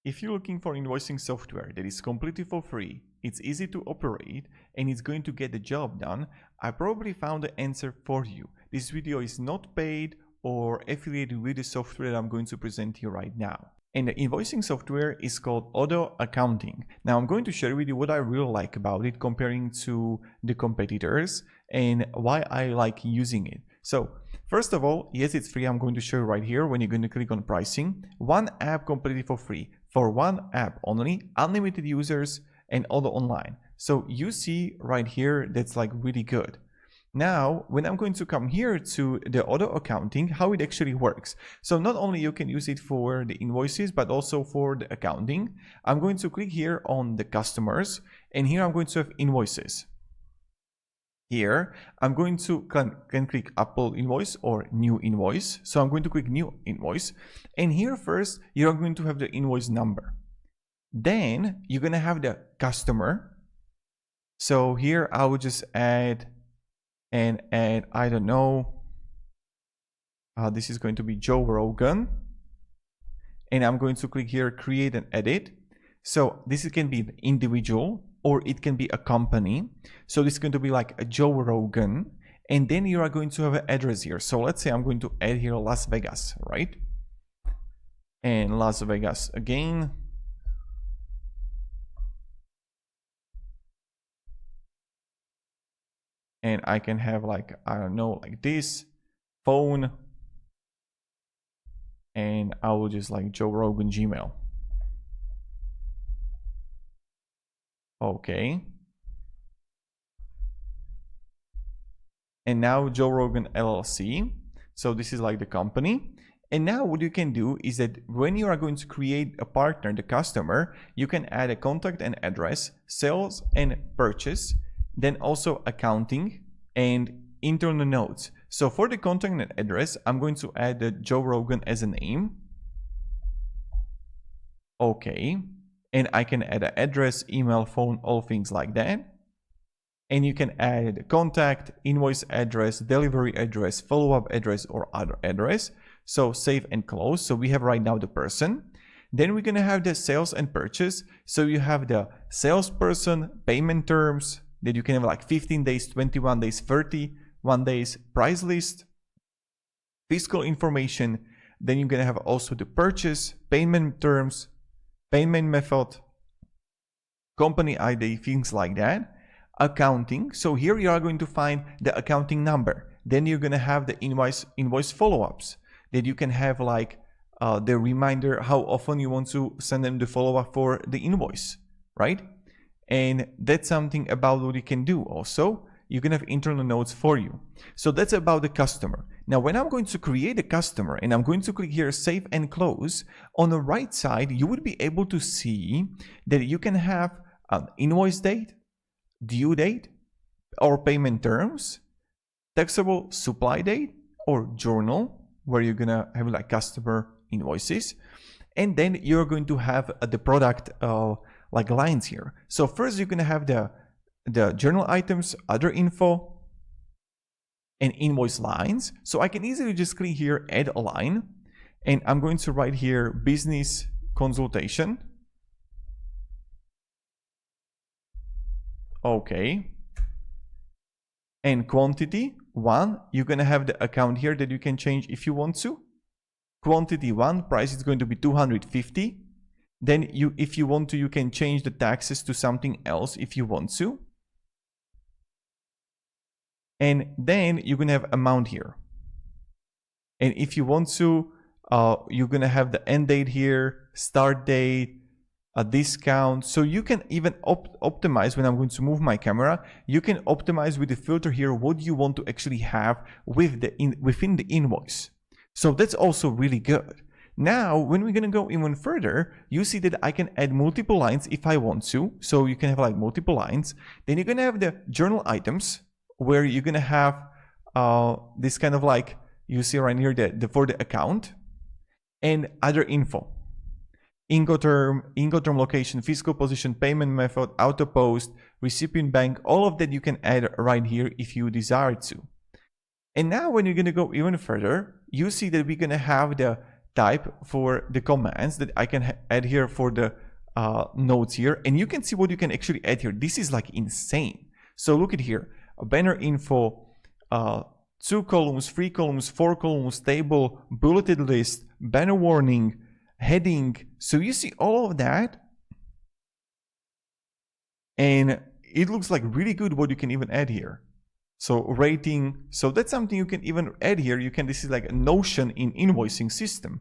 If you're looking for invoicing software that is completely for free, it's easy to operate, and it's going to get the job done, I probably found the answer for you. This video is not paid or affiliated with the software that I'm going to present here right now. And the invoicing software is called Odoo Accounting. Now I'm going to share with you what I really like about it comparing to the competitors and why I like using it. So first of all, yes, it's free. I'm going to show you right here when you're going to click on pricing. One app completely for free. For one app only, unlimited users and Odoo online. So you see right here, that's like really good. Now, when I'm going to come here to the Odoo Accounting, how it actually works. So not only you can use it for the invoices, but also for the accounting. I'm going to click here on the customers, and here I'm going to have invoices. Here, I'm going to can click upload invoice or new invoice. So I'm going to click new invoice. And here first, you're going to have the invoice number. Then you're going to have the customer. So here I will just add, I don't know, this is going to be Joe Rogan. And I'm going to click here, create and edit. So this can be an individual, or it can be a company. So this is going to be like a Joe Rogan. And then you are going to have an address here. So let's say I'm going to add here Las Vegas, right? And Las Vegas again. And I can have like, I don't know, like this phone. And I will just like Joe Rogan Gmail. Okay. And now Joe Rogan LLC. So this is like the company. And now what you can do is that when you are going to create a partner, the customer, you can add a contact and address, sales and purchase, then also accounting and internal notes. So for the contact and address, I'm going to add the Joe Rogan as a name. Okay. And I can add an address, email, phone, all things like that. And you can add contact, invoice address, delivery address, follow-up address, or other address. So save and close. So we have right now the person. Then we're going to have the sales and purchase. So you have the salesperson, payment terms that you can have like 15 days, 21 days, 31 days, price list, fiscal information. Then you're going to have also the purchase, payment terms, payment method, company ID, things like that. Accounting. So here you are going to find the accounting number. Then you're going to have the invoice follow-ups that you can have like the reminder how often you want to send them the follow-up for the invoice, right? And that's something about what you can do also. You can have internal notes for you. So that's about the customer. Now, when I'm going to create a customer and I'm going to click here, save and close, on the right side, you would be able to see that you can have an invoice date, due date, or payment terms, taxable supply date, or journal, where you're going to have like customer invoices. And then you're going to have the product like lines here. So first you're going to have the journal items, other info, and invoice lines. So I can easily just click here, add a line, and I'm going to write here business consultation. Okay. And quantity 1, you're going to have the account here that you can change if you want to. Quantity 1, price is going to be 250. Then if you want to, you can change the taxes to something else if you want to. And then you're going to have amount here. And if you want to, you're going to have the end date here, start date, a discount. So you can even optimize. When I'm going to move my camera, you can optimize with the filter here what you want to actually have with within the invoice. So that's also really good. Now, when we're going to go even further, you see that I can add multiple lines if I want to. So you can have like multiple lines. Then you're going to have the journal items, where you're going to have this kind of like, you see right here, for the account, and other info. Incoterm location, fiscal position, payment method, auto post, recipient bank, all of that you can add right here if you desire to. And now when you're going to go even further, you see that we're going to have the type for the commands that I can add here for the notes here, and you can see what you can actually add here. This is like insane. So look at here, a banner info, 2 columns, 3 columns, 4 columns, table, bulleted list, banner warning, heading. So you see all of that, and it looks like really good what you can even add here. So rating, so that's something you can even add here. You can, this is like a Notion in invoicing system,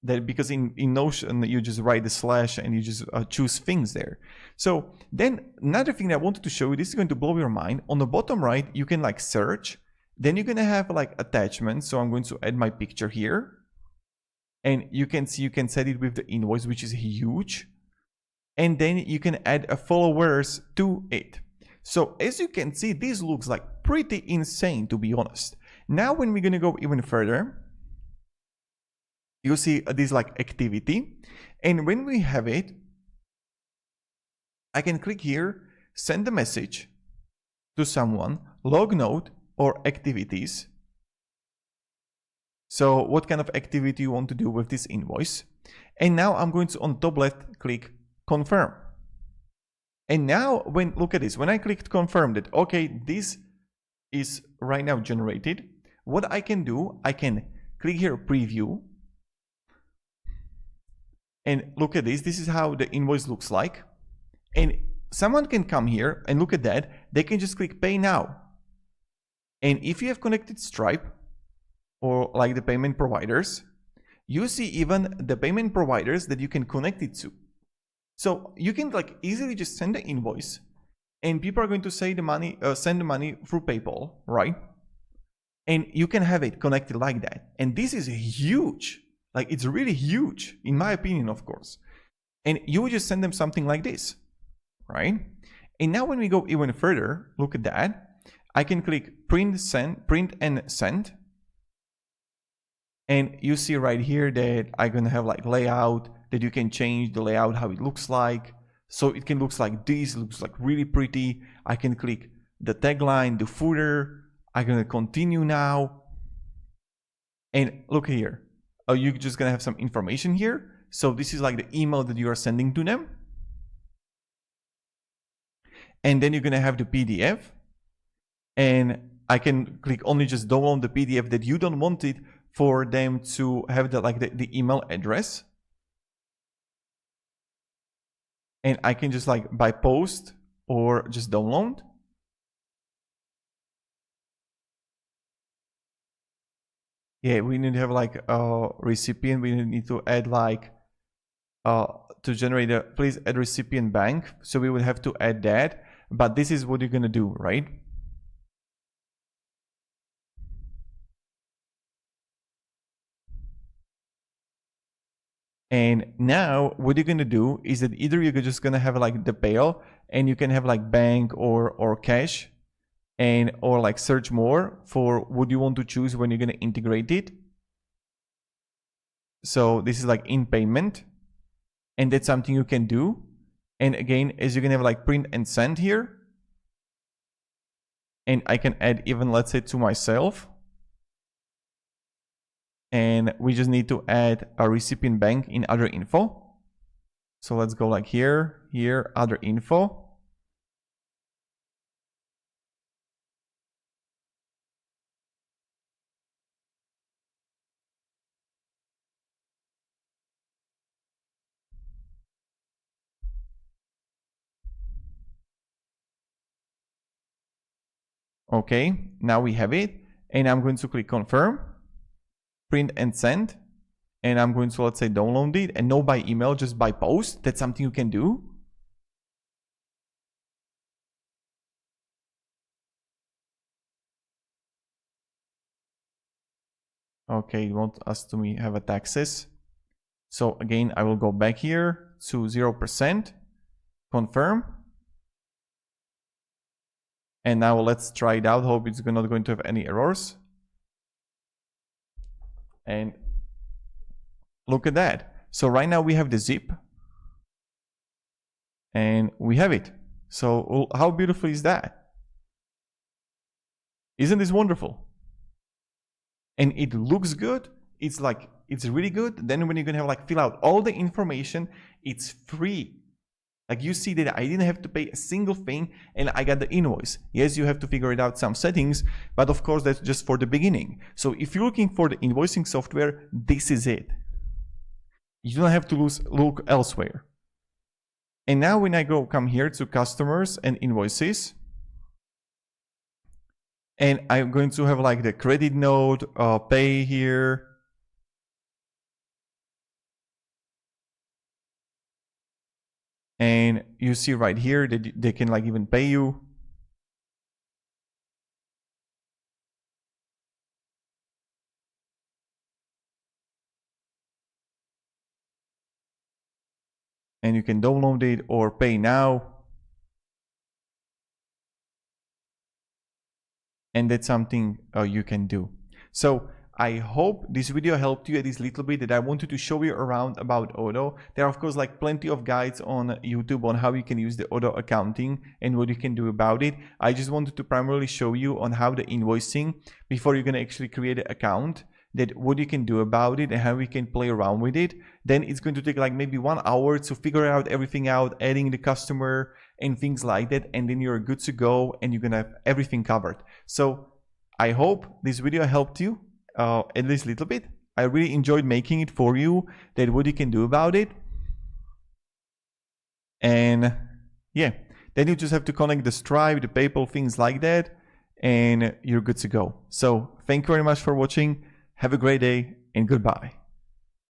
that because in Notion you just write the slash and you just choose things there. So then another thing that I wanted to show you, this is going to blow your mind. On the bottom right, you can like search, then you're gonna have like attachments. So I'm going to add my picture here, and you can see you can set it with the invoice, which is huge, and then you can add a followers to it. So as you can see, this looks like pretty insane, to be honest. Now when we're gonna go even further, you see this like activity, and when we have it, I can click here, send a message to someone, log note, or activities. So what kind of activity you want to do with this invoice. And now I'm going to, on top left, click confirm. And now when, look at this, when I clicked confirm that, okay, this is right now generated, what I can do, I can click here, preview, and look at this. This is how the invoice looks like. And someone can come here and look at that. They can just click pay now. And if you have connected Stripe or like the payment providers, you see even the payment providers that you can connect it to. So you can like easily just send the invoice, and people are going to say the money, send the money through PayPal, right? And you can have it connected like that. And this is huge. Like it's really huge, in my opinion, of course. And you would just send them something like this, right? And now when we go even further, look at that. I can click print and send. And you see right here that I'm gonna have like layout, that you can change the layout, how it looks like. So it can look like this, looks like really pretty. I can click the tagline, the footer. I'm gonna continue now. And look here, you're just gonna have some information here. So this is like the email that you are sending to them. And then you're gonna have the PDF. And I can click only just download the PDF that you don't want it for them to have the email address. And I can just like by post or just download. Yeah, we need to have like a recipient. We need to add like to generate a, please add recipient bank. So we would have to add that, but this is what you're gonna do, right? And now what you're gonna do is that either you're just gonna have like the payout, and you can have like bank or cash, and or like search more for what you want to choose when you're gonna integrate it. So this is like in payment, and that's something you can do. And again, as you can have like print and send here, and I can add even, let's say, to myself. And we just need to add a recipient bank in other info. So let's go like here, here, other info. Okay, now we have it, and I'm going to click confirm, print and send, and I'm going to, let's say, download it, and no by email, just by post. That's something you can do. Okay, you want us to have a taxes. So again, I will go back here to 0%, confirm. And now let's try it out. Hope it's not going to have any errors. And look at that. So right now we have the zip, and we have it. So how beautiful is that? Isn't this wonderful? And it looks good. It's like it's really good. Then when you're gonna have like fill out all the information, it's free. Like you see that I didn't have to pay a single thing and I got the invoice. Yes, you have to figure it out some settings, but of course that's just for the beginning. So if you're looking for the invoicing software, this is it. You don't have to look elsewhere. And now when I come here to customers and invoices, and I'm going to have like the credit note, pay here. And you see right here that they can like even pay you. And you can download it or pay now. And that's something you can do. So I hope this video helped you at least a little bit, that I wanted to show you around about Odoo. There are of course like plenty of guides on YouTube on how you can use the Odoo accounting and what you can do about it. I just wanted to primarily show you on how the invoicing, before you're gonna actually create an account, that what you can do about it and how we can play around with it. Then it's going to take like maybe 1 hour to figure out everything out, adding the customer and things like that, and then you're good to go and you're gonna have everything covered. So I hope this video helped you at least a little bit. I really enjoyed making it for you, that what you can do about it. And yeah, then you just have to connect the Stripe, the PayPal, things like that, and you're good to go. So thank you very much for watching. Have a great day and goodbye.